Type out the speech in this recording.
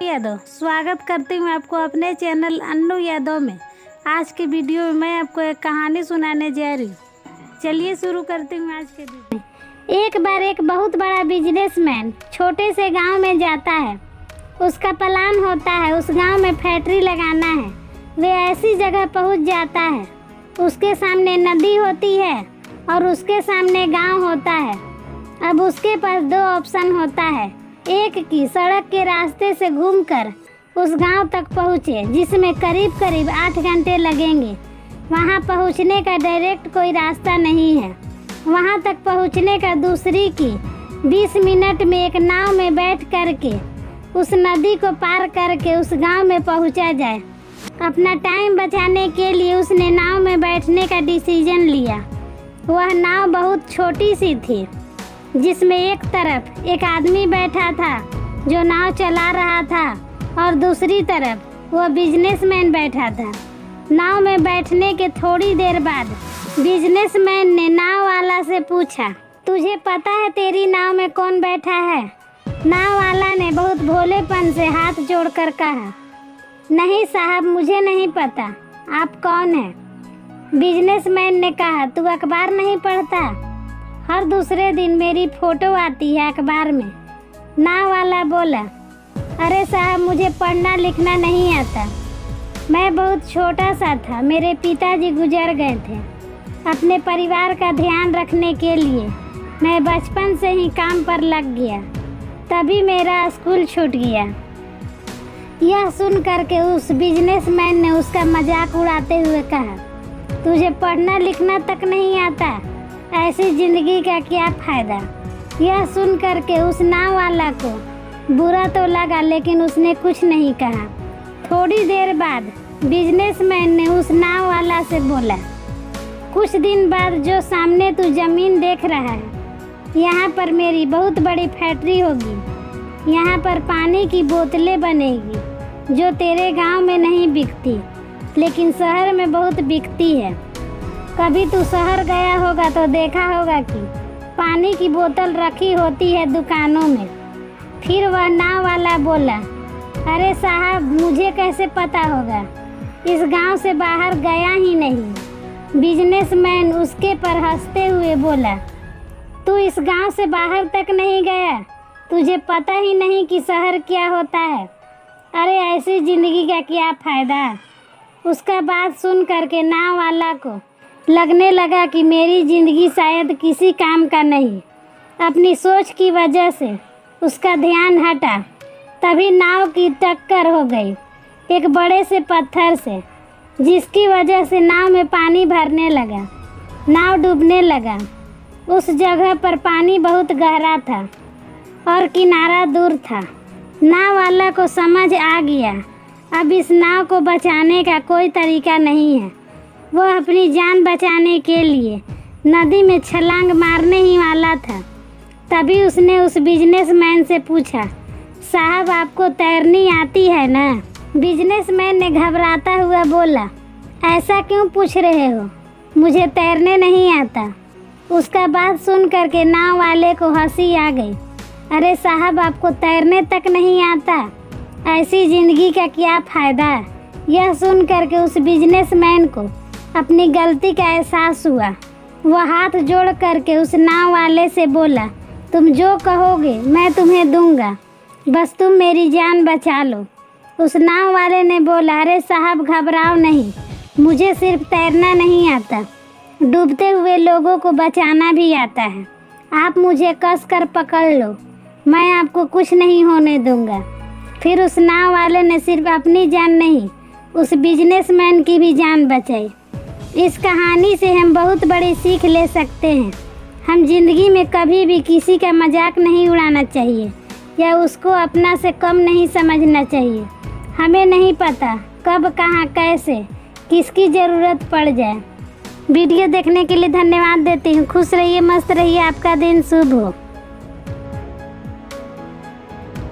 यादव स्वागत करती हूँ आपको अपने चैनल अन्नू यादव में। आज के वीडियो में मैं आपको एक कहानी सुनाने जा रही हूँ। चलिए शुरू करती हूँ आज के वीडियो। एक बार एक बहुत बड़ा बिजनेसमैन छोटे से गांव में जाता है। उसका प्लान होता है उस गांव में फैक्ट्री लगाना है। वे ऐसी जगह पहुँच जाता है, उसके सामने नदी होती है और उसके सामने गाँव होता है। अब उसके पास दो ऑप्शन होता है, एक की सड़क के रास्ते से घूमकर उस गांव तक पहुँचे जिसमें करीब करीब 8 घंटे लगेंगे। वहां पहुंचने का डायरेक्ट कोई रास्ता नहीं है। वहां तक पहुंचने का दूसरी की 20 मिनट में एक नाव में बैठ करके उस नदी को पार करके उस गांव में पहुंचा जाए। अपना टाइम बचाने के लिए उसने नाव में बैठने का डिसीजन लिया। वह नाव बहुत छोटी सी थी जिसमें एक तरफ एक आदमी बैठा था जो नाव चला रहा था और दूसरी तरफ वह बिजनेसमैन बैठा था। नाव में बैठने के थोड़ी देर बाद बिजनेसमैन ने नाव वाला से पूछा, तुझे पता है तेरी नाव में कौन बैठा है? नाव वाला ने बहुत भोलेपन से हाथ जोड़कर कहा, नहीं साहब, मुझे नहीं पता, आप कौन हैं? बिजनेसमैन ने कहा, तू अखबार नहीं पढ़ता? हर दूसरे दिन मेरी फोटो आती है अखबार में। नाव वाला बोला, अरे साहब, मुझे पढ़ना लिखना नहीं आता। मैं बहुत छोटा सा था, मेरे पिताजी गुजर गए थे। अपने परिवार का ध्यान रखने के लिए मैं बचपन से ही काम पर लग गया, तभी मेरा स्कूल छूट गया। यह सुन करके उस बिजनेसमैन ने उसका मजाक उड़ाते हुए कहा, तुझे पढ़ना लिखना तक नहीं आता, ऐसी जिंदगी का क्या फायदा? यह सुन करके उस नाव वाला को बुरा तो लगा लेकिन उसने कुछ नहीं कहा। थोड़ी देर बाद बिजनेसमैन ने उस नाव वाला से बोला, कुछ दिन बाद जो सामने तू जमीन देख रहा है, यहाँ पर मेरी बहुत बड़ी फैक्ट्री होगी। यहाँ पर पानी की बोतलें बनेगी जो तेरे गांव में नहीं बिकती लेकिन शहर में बहुत बिकती है। कभी तू शहर गया होगा तो देखा होगा कि पानी की बोतल रखी होती है दुकानों में। फिर वह नाव वाला बोला, अरे साहब, मुझे कैसे पता होगा, इस गांव से बाहर गया ही नहीं। बिजनेसमैन उसके पर हंसते हुए बोला, तू इस गांव से बाहर तक नहीं गया, तुझे पता ही नहीं कि शहर क्या होता है। अरे ऐसी ज़िंदगी का क्या फ़ायदा? उसका बात सुन करके नाव वाला को लगने लगा कि मेरी ज़िंदगी शायद किसी काम का नहीं। अपनी सोच की वजह से उसका ध्यान हटा। तभी नाव की टक्कर हो गई एक बड़े से पत्थर से, जिसकी वजह से नाव में पानी भरने लगा। नाव डूबने लगा। उस जगह पर पानी बहुत गहरा था और किनारा दूर था। नाव वाला को समझ आ गया अब इस नाव को बचाने का कोई तरीका नहीं है। वह अपनी जान बचाने के लिए नदी में छलांग मारने ही वाला था। तभी उसने उस बिजनेसमैन से पूछा, साहब, आपको तैरनी आती है ना? बिजनेसमैन ने घबराता हुआ बोला, ऐसा क्यों पूछ रहे हो, मुझे तैरने नहीं आता। उसका बात सुन करके नाव वाले को हंसी आ गई। अरे साहब, आपको तैरने तक नहीं आता, ऐसी ज़िंदगी का क्या फ़ायदा? यह सुन करके उस बिजनेसमैन को अपनी गलती का एहसास हुआ। वह हाथ जोड़ करके उस नाव वाले से बोला, तुम जो कहोगे मैं तुम्हें दूंगा, बस तुम मेरी जान बचा लो। उस नाव वाले ने बोला, अरे साहब, घबराओ नहीं, मुझे सिर्फ तैरना नहीं आता, डूबते हुए लोगों को बचाना भी आता है। आप मुझे कस कर पकड़ लो, मैं आपको कुछ नहीं होने दूंगा। फिर उस नाव वाले ने सिर्फ अपनी जान नहीं, उस बिजनेसमैन की भी जान बचाई। इस कहानी से हम बहुत बड़ी सीख ले सकते हैं। हम जिंदगी में कभी भी किसी का मजाक नहीं उड़ाना चाहिए या उसको अपना से कम नहीं समझना चाहिए। हमें नहीं पता कब, कहाँ, कैसे, किसकी ज़रूरत पड़ जाए। वीडियो देखने के लिए धन्यवाद देती हूँ। खुश रहिए, मस्त रहिए, आपका दिन शुभ हो।